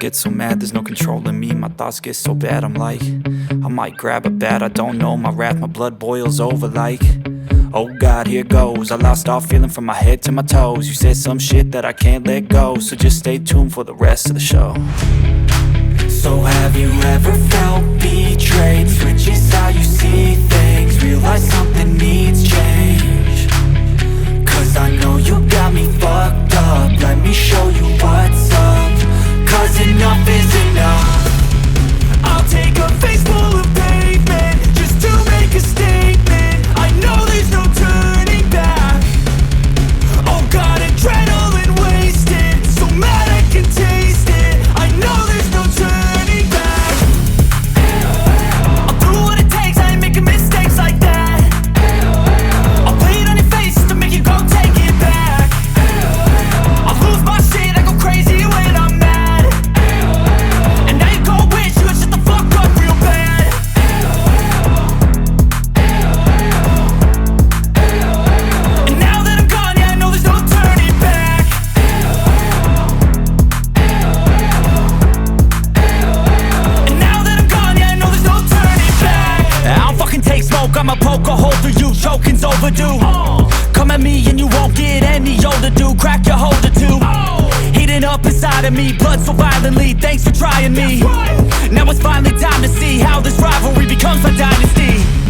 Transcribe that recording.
get so mad, there's no controlling me. My thoughts get so bad, I'm like, I might grab a bat, I don't know. My wrath, my blood boils over like, oh God, here goes. I lost all feeling from my head to my toes. You said some shit that I can't let go, so just stay tuned for the rest of the show. So have you ever felt betrayed? Switches how you see things, realize something needs change. Cause I know you got me fucked up, let me show you what's up. Cause enough is enough. I'll take a face full of pavement just to make a statement. I know there's no turning back. Oh God, adrenaline wasted, so mad I can taste it. I know there's no turning back. I'll do what it takes, I ain't making mistakes like that. I'll play it on your face just to make you go take it back. I'll lose my shit, I go crazy when I'm mad. And now you go wish you would shut the fuck up real bad. And now that I'm gone, yeah, I know there's no turning back. And now that I'm gone, yeah, I know there's no turning back. I don't fucking take smoke, I'ma poke a hole through you, choking's overdue. Come at me and you won't get any older, dude. Crack your holder too. Heating up inside of me, blood so violently. Thanks for trying me. Now it's finally time to see how this rivalry becomes a dynasty.